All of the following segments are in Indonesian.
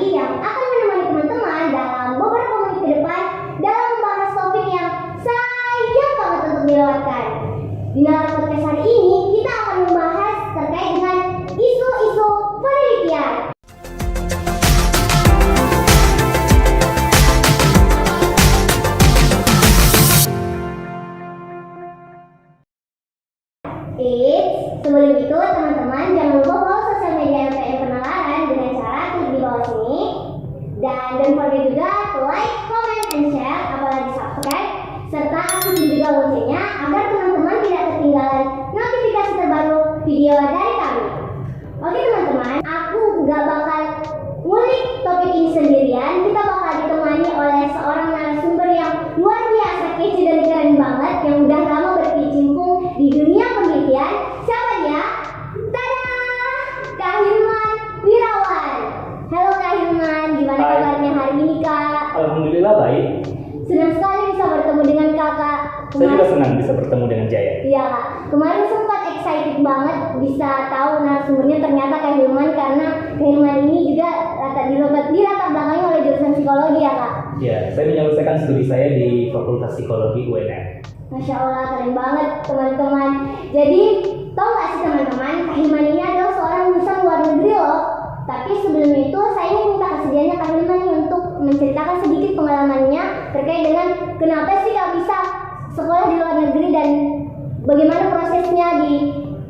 Hilmani yang akan menemani teman-teman dalam beberapa menit ke depan dalam membahas topik yang sayang banget untuk dilewatkan. Di dalam podcast hari ini kita akan membahas terkait dengan isu-isu penelitian. Sebelum itu teman-teman jangan lupa follow sosial media LPM Penalaran dengan cara klik di bawah sini. Dan don't forget juga to like, comment, and share, apalagi subscribe, serta aktifkan juga loncengnya agar teman-teman tidak ketinggalan notifikasi terbaru video dari kami. Oke teman-teman, aku gak bakal ngulik topik ini sendirian. Kita bakal ditemani oleh seorang narasumber yang luar biasa kece dan keren banget, yang udah lama berkecimpung di dunia penelitian. Siapa dia? Tada! Kak Hilman Wirawan. Halo Kak Hilman, gimana kabarnya hari ini Kak? Alhamdulillah baik. Senang sekali bisa bertemu dengan Kakak. Saya juga senang bisa bertemu dengan Jaya. Iya Kak, kemarin sempat excited banget bisa tahu narasumbernya ternyata Kak Hilman, karena Kak Hilman ini juga dilatar belakangnya oleh jurusan psikologi ya Kak? Ya, saya menyelesaikan studi saya di Fakultas Psikologi UNM. Masya Allah, keren banget teman-teman. Jadi, tau gak sih teman-teman, Kak Hilman ini adalah seorang lulusan luar negeri loh. Tapi sebelum itu, saya ingin minta kesediaannya Kak Hilman untuk menceritakan sedikit pengalamannya terkait dengan kenapa sih Kak bisa sekolah di luar negeri dan bagaimana prosesnya di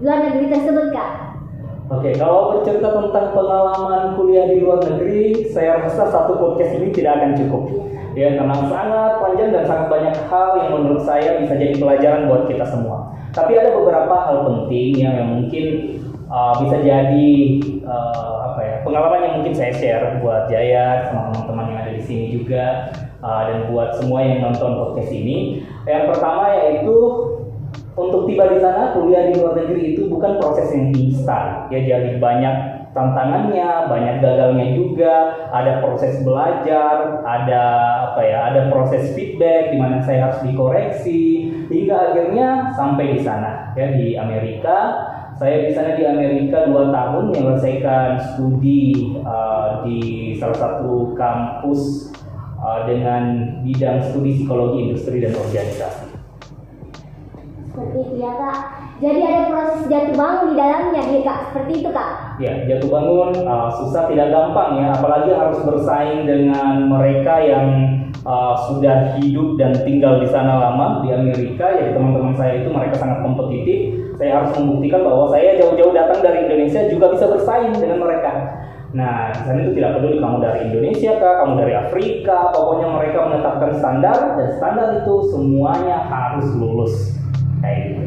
luar negeri tersebut Kak? Oke, kalau bercerita tentang pengalaman kuliah di luar negeri, saya rasa satu podcast ini tidak akan cukup. Ya, karena sangat panjang dan sangat banyak hal yang menurut saya bisa jadi pelajaran buat kita semua. Tapi ada beberapa hal penting yang mungkin bisa jadi pengalaman yang mungkin saya share buat Jaya sama teman-teman yang ada di sini juga, dan buat semua yang nonton podcast ini. Yang pertama yaitu untuk tiba di sana, kuliah di luar negeri itu bukan proses yang instan. Ya, jadi banyak tantangannya, banyak gagalnya juga, ada proses belajar, ada proses feedback di mana saya harus dikoreksi hingga akhirnya sampai di sana. Ya, di Amerika. Saya di sana di Amerika 2 tahun menyelesaikan studi di salah satu kampus dengan bidang studi psikologi industri dan organisasi. Seperti itu ya Kak. Jadi ada proses jatuh bangun di dalamnya ya Kak, seperti itu Kak? Ya, jatuh bangun susah, tidak gampang ya, apalagi harus bersaing dengan mereka yang sudah hidup dan tinggal di sana lama di Amerika. Ya, teman-teman saya itu mereka sangat kompetitif. Saya harus membuktikan bahwa saya jauh-jauh datang dari Indonesia juga bisa bersaing dengan mereka. Nah, di sana itu tidak peduli kamu dari Indonesia kah, kamu dari Afrika, pokoknya mereka menetapkan standar, dan standar itu semuanya harus lulus. Kayak gitu.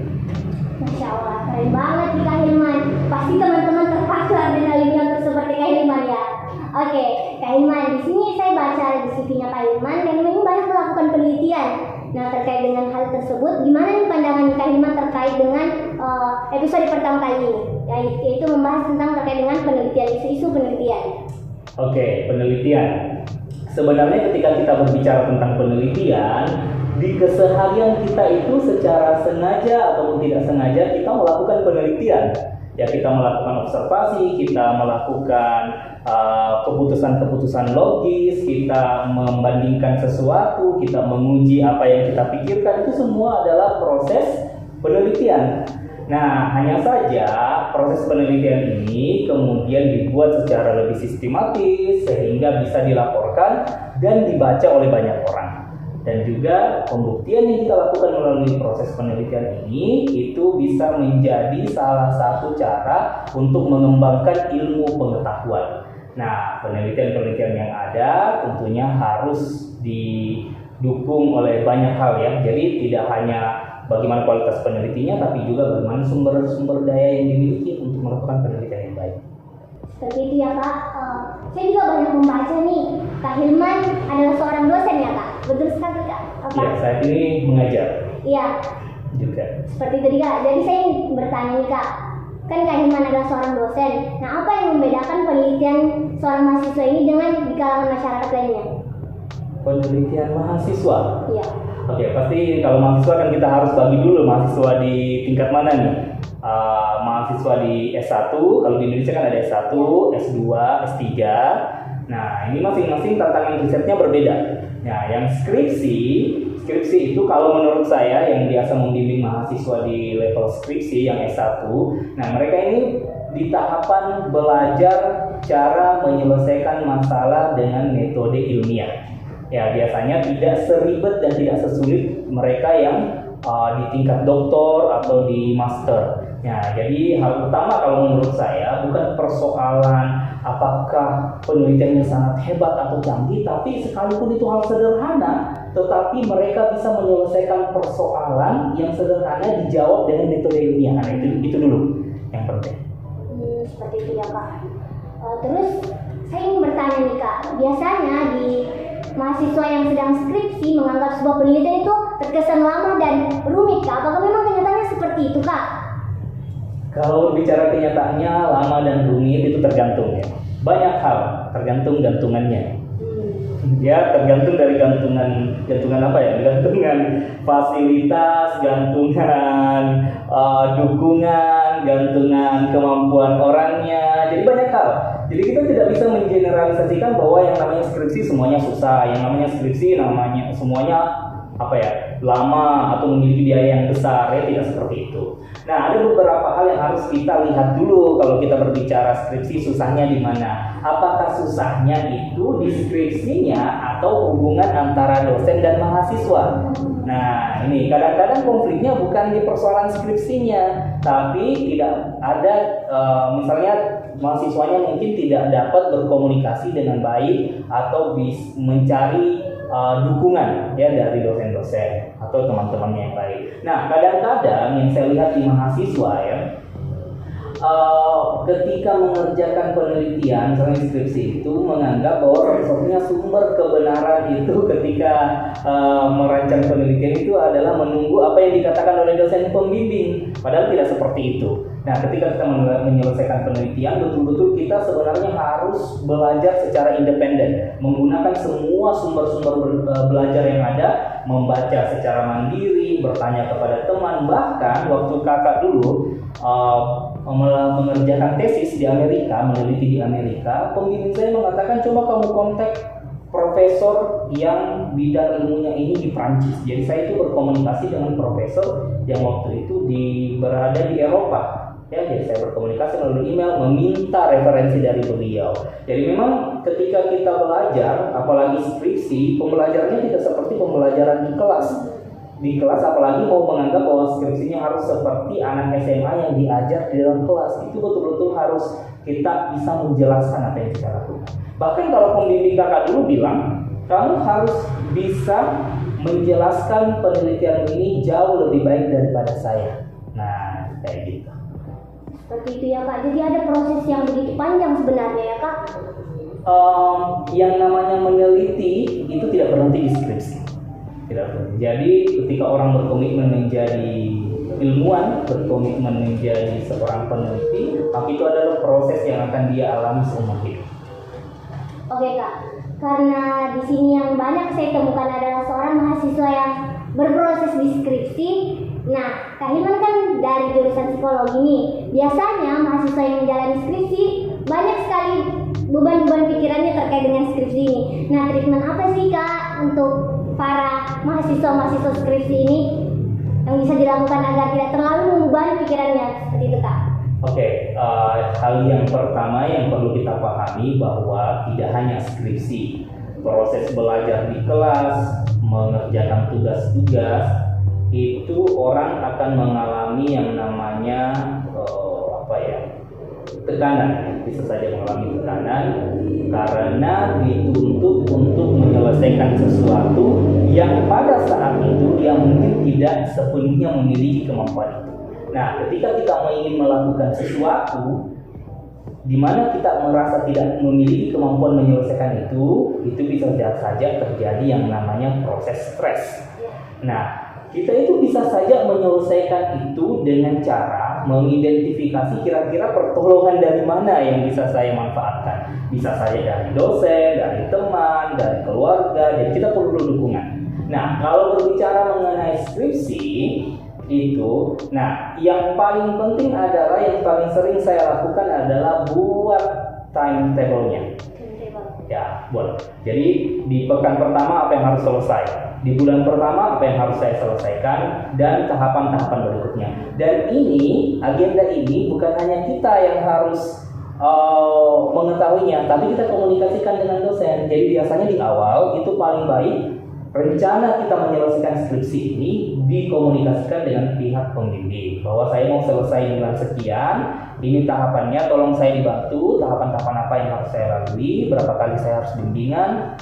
Masya Allah, keren banget nih Kak Hilman. Pasti teman-teman terpacu adrenalinnya untuk seperti Kak Hilman ya. Oke, Kak Hilman, di sini saya baca di CV-nya Kak Hilman. Kak Hilman ini banyak melakukan penelitian. Nah, terkait dengan hal tersebut, gimana nih pandangan Kak Hilman terkait dengan episode pertama kali ini, yaitu membahas tentang terkait dengan penelitian, isu-isu penelitian. Oke, penelitian. Sebenarnya ketika kita berbicara tentang penelitian, di keseharian kita itu secara sengaja ataupun tidak sengaja kita melakukan penelitian. Ya, kita melakukan observasi, kita melakukan keputusan-keputusan logis, kita membandingkan sesuatu, kita menguji apa yang kita pikirkan, itu semua adalah proses penelitian. Nah, hanya saja proses penelitian ini kemudian dibuat secara lebih sistematis sehingga bisa dilaporkan dan dibaca oleh banyak orang. Dan juga pembuktian yang kita lakukan melalui proses penelitian ini itu bisa menjadi salah satu cara untuk mengembangkan ilmu pengetahuan. Nah, penelitian-penelitian yang ada tentunya harus didukung oleh banyak hal ya. Jadi tidak hanya bagaimana kualitas penelitinya, tapi juga bagaimana sumber-sumber daya yang dimiliki untuk melakukan penelitian yang baik. Seperti itu ya Kak. Saya juga banyak membaca nih, Kak Hilman adalah seorang dosen ya Kak. Betul sekali Kak? Iya, saat ini mengajar. Iya. Juga. Seperti itu Kak. Jadi saya ingin bertanya nih Kak, kan Kak Hilman adalah seorang dosen. Nah, apa yang membedakan penelitian seorang mahasiswa ini dengan di kalangan masyarakat lainnya? Penelitian mahasiswa? Iya. Oke, pasti kalau mahasiswa kan kita harus bagi dulu mahasiswa di tingkat mana nih. Mahasiswa di S1, kalau di Indonesia kan ada S1, S2, S3. Nah, ini masing-masing tantangan risetnya berbeda. Nah, yang skripsi itu kalau menurut saya yang biasa membimbing mahasiswa di level skripsi yang S1, nah mereka ini di tahapan belajar cara menyelesaikan masalah dengan metode ilmiah. Ya, biasanya tidak seribet dan tidak sesulit mereka yang di tingkat doktor atau di master. Nah, jadi hal utama kalau menurut saya bukan persoalan apakah penelitiannya sangat hebat atau canggih, tapi sekalipun itu hal sederhana, tetapi mereka bisa menyelesaikan persoalan yang sederhana dijawab dengan metode ilmiah. Nah, itu dulu yang penting. Seperti itu ya Kak. Terus saya ingin bertanya nih Kak, biasanya di mahasiswa yang sedang skripsi menganggap sebuah penelitian itu terkesan lama dan rumit Kak. Apakah memang kenyataannya seperti itu Kak? Kalau bicara kenyataannya lama dan rumit itu tergantung ya. Banyak hal, tergantung gantungannya. Ya, tergantung dari gantungan apa ya? Gantungan fasilitas, gantungan dukungan, gantungan kemampuan orangnya. Jadi banyak hal. Jadi kita tidak bisa mengeneralisasikan bahwa yang namanya skripsi semuanya susah, yang namanya skripsi semuanya apa ya, lama atau memiliki biaya yang besar, ya tidak seperti itu. Nah, ada beberapa hal yang harus kita lihat dulu kalau kita berbicara skripsi susahnya di mana. Apakah susahnya itu di skripsinya atau hubungan antara dosen dan mahasiswa? Nah, ini kadang-kadang konfliknya bukan di persoalan skripsinya, tapi tidak ada misalnya mahasiswanya mungkin tidak dapat berkomunikasi dengan baik atau mencari dukungan ya dari dosen-dosen atau teman-temannya yang lain. Nah, kadang-kadang yang saya lihat di mahasiswa ya, ketika mengerjakan penelitian, misalnya skripsi itu menganggap bahwa satu-satunya sumber kebenaran itu ketika merancang penelitian itu adalah menunggu apa yang dikatakan oleh dosen pembimbing, padahal tidak seperti itu. Nah, ketika kita menyelesaikan penelitian, betul-betul kita sebenarnya harus belajar secara independen, menggunakan semua sumber-sumber belajar yang ada, membaca secara mandiri, bertanya kepada teman. Bahkan waktu kakak dulu mengerjakan tesis di Amerika, meneliti di Amerika, pembimbing saya mengatakan coba kamu kontak profesor yang bidang ilmunya ini di Prancis. Jadi saya itu berkomunikasi dengan profesor yang waktu itu berada di Eropa. Ya, jadi saya berkomunikasi melalui email, meminta referensi dari beliau. Jadi memang ketika kita belajar, apalagi skripsi, pembelajarannya tidak seperti pembelajaran di kelas. Di kelas apalagi mau menganggap bahwa skripsinya harus seperti anak SMA yang diajar di dalam kelas. Itu betul-betul harus kita bisa menjelaskan apa yang kita lakukan. Bahkan kalau pembimbing kakak dulu bilang, kamu harus bisa menjelaskan penelitian ini jauh lebih baik daripada saya. Nah, kayak gitu. Seperti itu ya Kak, jadi ada proses yang begitu panjang sebenarnya ya Kak? Yang namanya meneliti itu tidak berhenti di skripsi. Tidak berhenti. Jadi ketika orang berkomitmen menjadi ilmuwan, berkomitmen menjadi seorang peneliti, maka itu adalah proses yang akan dia alami seumur hidup. Oke Kak, karena di sini yang banyak saya temukan adalah seorang mahasiswa yang berproses di skripsi. Nah, Kak Hilman kan dari jurusan psikologi nih. Biasanya mahasiswa yang menjalani skripsi banyak sekali beban-beban pikirannya terkait dengan skripsi ini. Nah, treatment apa sih Kak untuk para mahasiswa skripsi ini yang bisa dilakukan agar tidak terlalu membebani pikirannya seperti itu Kak? Oke, hal yang pertama yang perlu kita pahami bahwa tidak hanya skripsi, proses belajar di kelas, mengerjakan tugas-tugas, itu orang akan mengalami yang namanya tekanan, bisa saja mengalami tekanan karena dituntut untuk menyelesaikan sesuatu yang pada saat itu dia mungkin tidak sepenuhnya memiliki kemampuan itu. Nah, ketika kita ingin melakukan sesuatu di mana kita merasa tidak memiliki kemampuan menyelesaikan itu bisa saja terjadi yang namanya proses stres. Nah, kita itu bisa saja menyelesaikan itu dengan cara mengidentifikasi kira-kira pertolongan dari mana yang bisa saya manfaatkan. Bisa saja dari dosen, dari teman, dari keluarga, jadi kita perlu dukungan. Nah, kalau berbicara mengenai skripsi itu, nah yang paling penting adalah, yang paling sering saya lakukan adalah buat timetable-nya. Ya, boleh. Jadi di pekan pertama apa yang harus selesai, di bulan pertama apa yang harus saya selesaikan, dan tahapan-tahapan berikutnya. Dan ini, agenda ini bukan hanya kita yang harus mengetahuinya, tapi kita komunikasikan dengan dosen. Jadi biasanya di awal itu paling baik rencana kita menyelesaikan skripsi ini dikomunikasikan dengan pihak pembimbing bahwa saya mau selesai bulan sekian, ini tahapannya, tolong saya dibantu, tahapan-tahapan apa yang harus saya lalui, berapa kali saya harus bimbingan,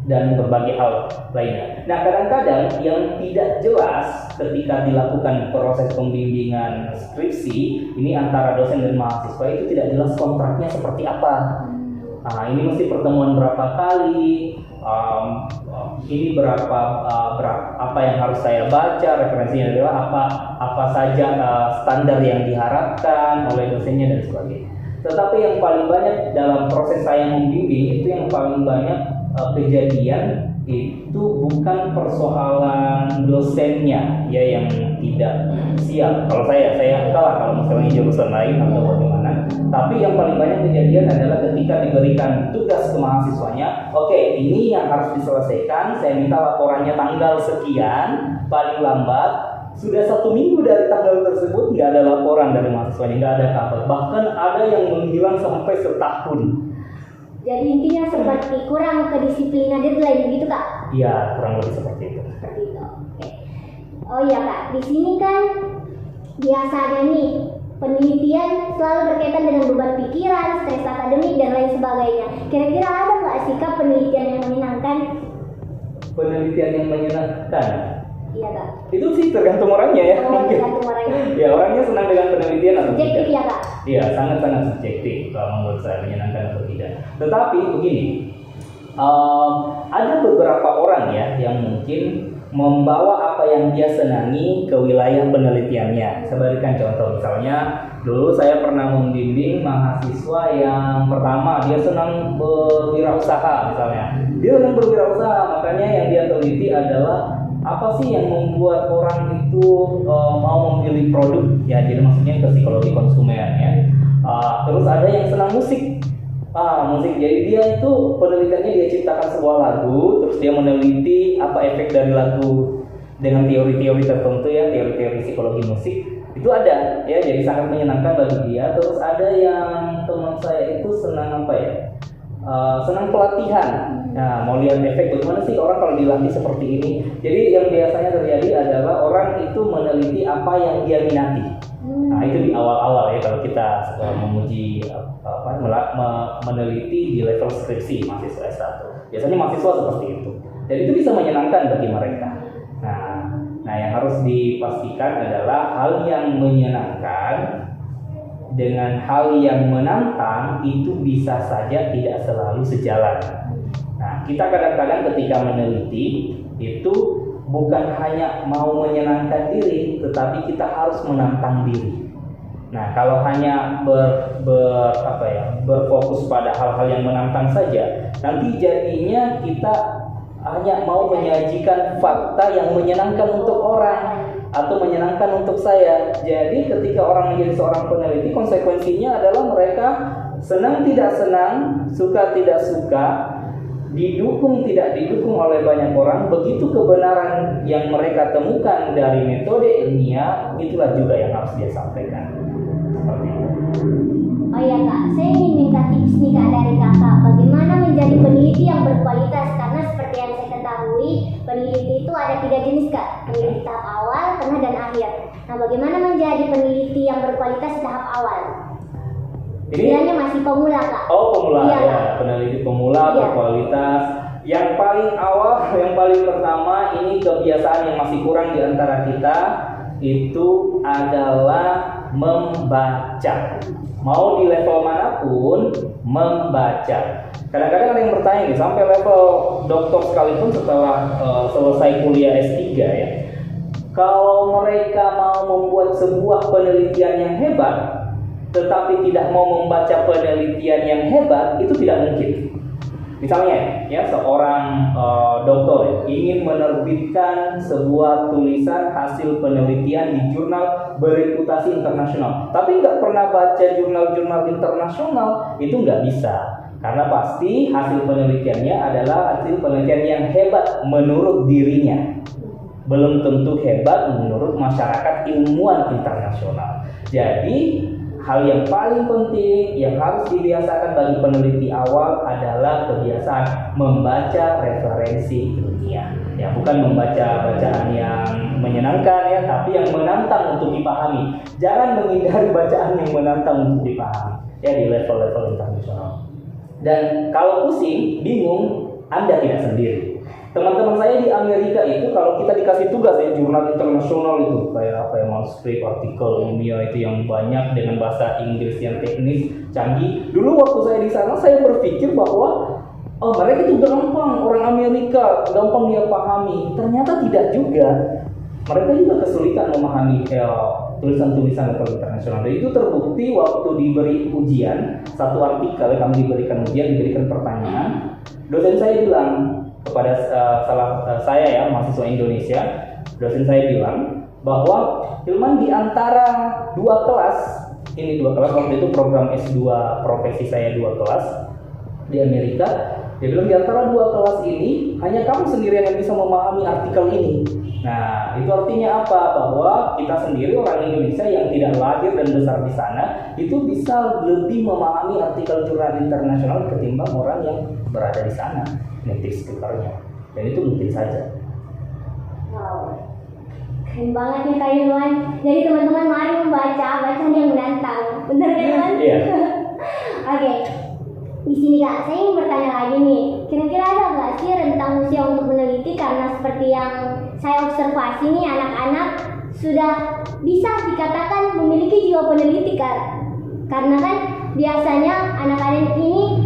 dan berbagai hal lainnya. Nah, kadang-kadang yang tidak jelas ketika dilakukan proses pembimbingan skripsi ini antara dosen dan mahasiswa itu tidak jelas kontraknya seperti apa. Nah, ini mesti pertemuan berapa kali, ini berapa apa yang harus saya baca, referensinya adalah apa saja standar yang diharapkan oleh dosennya dan sebagainya. Tetapi yang paling banyak dalam proses saya membimbing itu yang paling banyak kejadian itu bukan persoalan dosennya ya yang tidak siap. Kalau saya entahlah kalau misalnya jurusan lain atau bagaimana. Tapi yang paling banyak kejadian adalah ketika diberikan tugas ke mahasiswanya, oke, ini yang harus diselesaikan, saya minta laporannya tanggal sekian, paling lambat, sudah 1 minggu dari tanggal tersebut nggak ada laporan dari mahasiswanya, nggak ada kabar, bahkan ada yang menghilang sampai setahun. Jadi intinya seperti kurang kedisiplinan deadline gitu Kak? Iya, kurang lebih seperti itu. Seperti itu. Oke. Oh iya Kak, di sini kan biasanya nih penelitian selalu berkaitan dengan beban pikiran, stres akademik dan lain sebagainya. Kira-kira ada nggak sih Kak penelitian yang menyenangkan? Penelitian yang menyenangkan? Iya Kak. Itu sih tergantung orangnya ya. Oh, tergantung orangnya. Ya, orangnya senang dengan penelitian atau Subjektif tidak. ya Kak? Iya, sangat-sangat subjektif kalau menurut saya menyenangkan atau tidak. Tetapi begini, ada beberapa orang ya yang mungkin membawa apa yang dia senangi ke wilayah penelitiannya. Saya berikan contoh, misalnya dulu saya pernah membimbing mahasiswa yang pertama dia senang berwirausaha misalnya. Dia senang berwirausaha, makanya yang dia teliti adalah apa sih yang membuat orang itu mau memilih produk ya, jadi maksudnya ke psikologi konsumen ya. Terus ada yang senang musik, musik, jadi dia itu penelitiannya dia ciptakan sebuah lagu, terus dia meneliti apa efek dari lagu dengan teori-teori tertentu ya, teori-teori psikologi musik itu ada ya, jadi sangat menyenangkan bagi dia. Terus ada yang teman saya itu senang apa ya, senang pelatihan. Nah, mau lihat efek bagaimana sih orang kalau dilatih seperti ini. Jadi yang biasanya terjadi adalah orang itu meneliti apa yang dia minati. Nah, itu di awal-awal ya kalau kita memuji meneliti di level skripsi mahasiswa S1. Biasanya mahasiswa seperti itu. Dan itu bisa menyenangkan bagi mereka. Nah, yang harus dipastikan adalah hal yang menyenangkan dengan hal yang menantang itu bisa saja tidak selalu sejalan. Nah, kita kadang-kadang ketika meneliti itu bukan hanya mau menyenangkan diri, tetapi kita harus menantang diri. Nah, kalau hanya berfokus pada hal-hal yang menantang saja, nanti jadinya kita hanya mau menyajikan fakta yang menyenangkan untuk orang atau menyenangkan untuk saya. Jadi ketika orang menjadi seorang peneliti, konsekuensinya adalah mereka senang tidak senang, suka tidak suka, didukung tidak didukung oleh banyak orang, begitu kebenaran yang mereka temukan dari metode ilmiah, itulah juga yang harus dia sampaikan. Seperti itu. Oh iya Kak, saya ingin minta tips nih Kak dari Kakak, bagaimana menjadi peneliti yang berkualitas, karena seperti yang saya ketahui peneliti itu ada 3 jenis Kak, peneliti tahap awal, tengah dan akhir. Nah, bagaimana menjadi peneliti yang berkualitas tahap awal? Istilahnya masih pemula Kak. Oh, pemula iya, ya, peneliti pemula berkualitas. Yang paling awal, yang paling pertama ini kebiasaan yang masih kurang di antara kita itu adalah membaca. Mau di level manapun membaca. Kadang-kadang ada yang bertanya nih, sampai level doktor sekalipun setelah selesai kuliah S3 ya, kalau mereka mau membuat sebuah penelitian yang hebat tetapi tidak mau membaca penelitian yang hebat, itu tidak mungkin. Misalnya ya, seorang dokter ingin menerbitkan sebuah tulisan hasil penelitian di jurnal bereputasi internasional, tapi nggak pernah baca jurnal-jurnal internasional, itu nggak bisa. Karena pasti hasil penelitiannya adalah hasil penelitian yang hebat menurut dirinya, belum tentu hebat menurut masyarakat ilmuwan internasional. Jadi hal yang paling penting yang harus dibiasakan bagi peneliti awal adalah kebiasaan membaca referensi ilmiah. Ya, bukan membaca bacaan yang menyenangkan ya, tapi yang menantang untuk dipahami. Jangan menghindari bacaan yang menantang untuk dipahami ya di level-level internasional. Dan kalau pusing, bingung, Anda tidak sendiri. Teman-teman saya di Amerika itu kalau kita dikasih tugas ya jurnal internasional itu kayak apa ya, manuskrip, artikel ilmiah itu yang banyak dengan bahasa Inggris yang teknis, canggih. Dulu waktu saya di sana saya berpikir bahwa mereka itu gampang, orang Amerika gampang dia pahami. Ternyata tidak juga. Mereka juga kesulitan memahami tulisan-tulisan level internasional. Dan itu terbukti waktu diberi ujian, satu artikel kami diberikan ujian, diberikan pertanyaan. Dosen saya bilang kepada saya ya, mahasiswa Indonesia, dosen saya bilang bahwa Hilman di antara dua kelas waktu itu program S2 profesi saya 2 kelas di Amerika, dia bilang di antara 2 kelas ini hanya kamu sendirian yang bisa memahami artikel ini. Nah, itu artinya apa? Bahwa kita sendiri orang Indonesia yang tidak lahir dan besar di sana itu bisa lebih memahami artikel jurnal internasional ketimbang orang yang berada di sana, native speaker-nya. Dan itu mungkin saja. Wow, keren banget nih Kak Hilman. Jadi teman-teman mari membaca bacaan yang menantang. Bener kan Hilman? Iya. Oke. Di sini Kak, saya ingin bertanya lagi nih. Kira-kira ada nggak sih rentang usia untuk meneliti? Karena seperti yang saya observasi nih, anak-anak sudah bisa dikatakan memiliki jiwa peneliti Kak. Karena kan biasanya anak-anak ini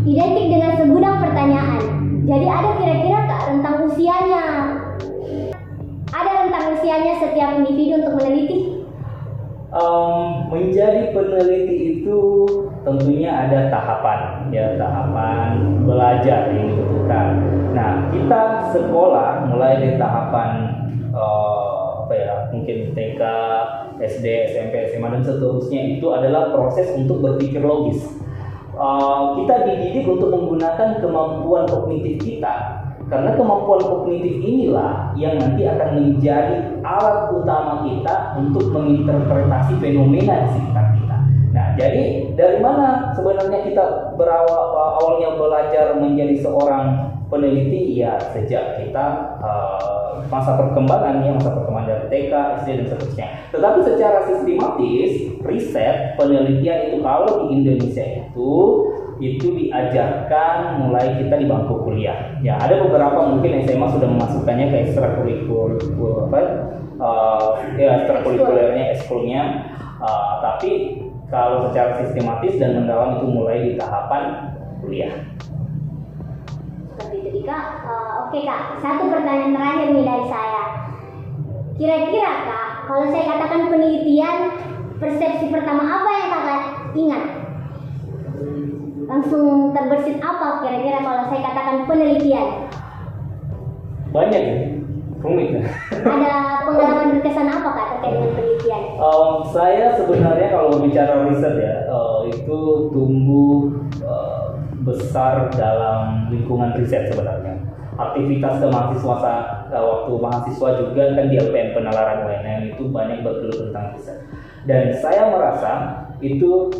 identik dengan segudang pertanyaan. Jadi ada kira-kira Kak rentang usianya? Ada rentang usianya setiap individu untuk meneliti? Menjadi peneliti itu tentunya ada tahapan belajar yang dibutuhkan. Nah, kita sekolah mulai dari tahapan mungkin TK, SD, SMP, SMA dan seterusnya itu adalah proses untuk berpikir logis. Kita dididik untuk menggunakan kemampuan kognitif kita. Karena kemampuan kognitif inilah yang nanti akan menjadi alat utama kita untuk menginterpretasi fenomena di sekitar kita. Nah, jadi dari mana sebenarnya kita awalnya belajar menjadi seorang peneliti? Ya, sejak kita masa perkembangan dari TK, SD dan seterusnya. Tetapi secara sistematis, riset penelitian itu kalau di Indonesia itu diajarkan mulai kita di bangku kuliah. Ya, ada beberapa mungkin SMA sudah memasukkannya ke ekstrakurikulernya, ekskulnya. Tapi kalau secara sistematis dan mendalam itu mulai di tahapan kuliah. Seperti itu Kak. Oke Kak, satu pertanyaan terakhir nih dari saya. Kira-kira Kak, kalau saya katakan penelitian, persepsi pertama apa yang Kakak ingat? Langsung terbersit apa kira-kira kalau saya katakan penelitian? Banyak ya, rumit. Ada pengalaman berkesan apa Kak terkait dengan penelitian? Saya sebenarnya kalau bicara riset ya, itu tumbuh besar dalam lingkungan riset sebenarnya. Aktivitas kemahasiswaan waktu mahasiswa juga kan di LPM Penalaran UNM itu banyak bergelut tentang riset. Dan saya merasa itu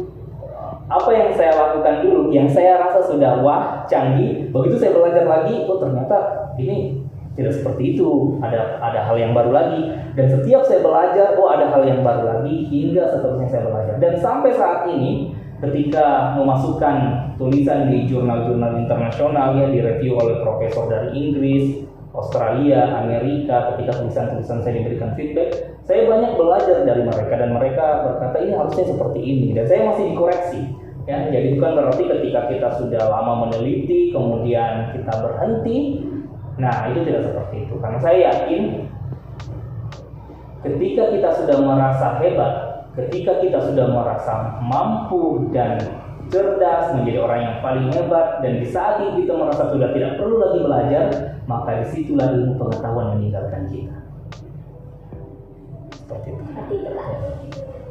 apa yang saya lakukan dulu, yang saya rasa sudah wah, canggih, begitu saya belajar lagi, ternyata ini tidak seperti itu, ada hal yang baru lagi. Dan setiap saya belajar, ada hal yang baru lagi, hingga seterusnya saya belajar. Dan sampai saat ini, ketika memasukkan tulisan di jurnal-jurnal internasional yang direview oleh profesor dari Inggris, Australia, Amerika, ketika tulisan-tulisan saya diberikan feedback, saya banyak belajar dari mereka dan mereka berkata ini harusnya seperti ini dan saya masih dikoreksi. Ya, jadi bukan berarti ketika kita sudah lama meneliti kemudian kita berhenti. Nah, itu tidak seperti itu. Karena saya yakin ketika kita sudah merasa hebat, ketika kita sudah merasa mampu dan cerdas, menjadi orang yang paling hebat, dan di saat ini kita merasa sudah tidak perlu lagi belajar, maka disitulah ilmu pengetahuan meninggalkan kita. Seperti itu. Seperti itu Kak.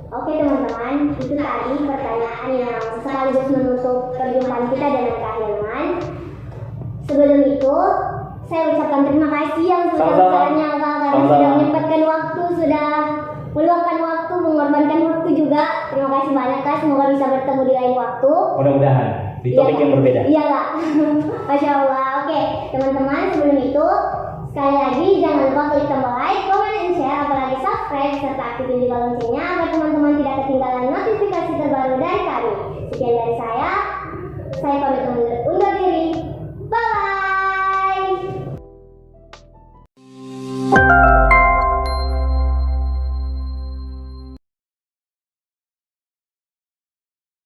Oke teman-teman, itu tadi pertanyaan yang sekaligus menutup perjumpaan kita dengan Kak Hilman. Sebelum itu, saya ucapkan terima kasih yang sebesar-besarnya Kak, karena sudah menyempatkan waktu, sudah meluangkan waktu, mengorbankan waktu juga. Terima kasih banyak Kak, semoga bisa bertemu di lain waktu. Mudah-mudahan di topik yang berbeda. Iya Kak. Masya Allah. Oke, teman-teman, sebelum itu sekali lagi jangan lupa klik tombol like, comment, and share, apalagi subscribe serta aktifin juga loncengnya agar teman-teman tidak ketinggalan notifikasi terbaru dari kami. Sekian dari saya pamit undur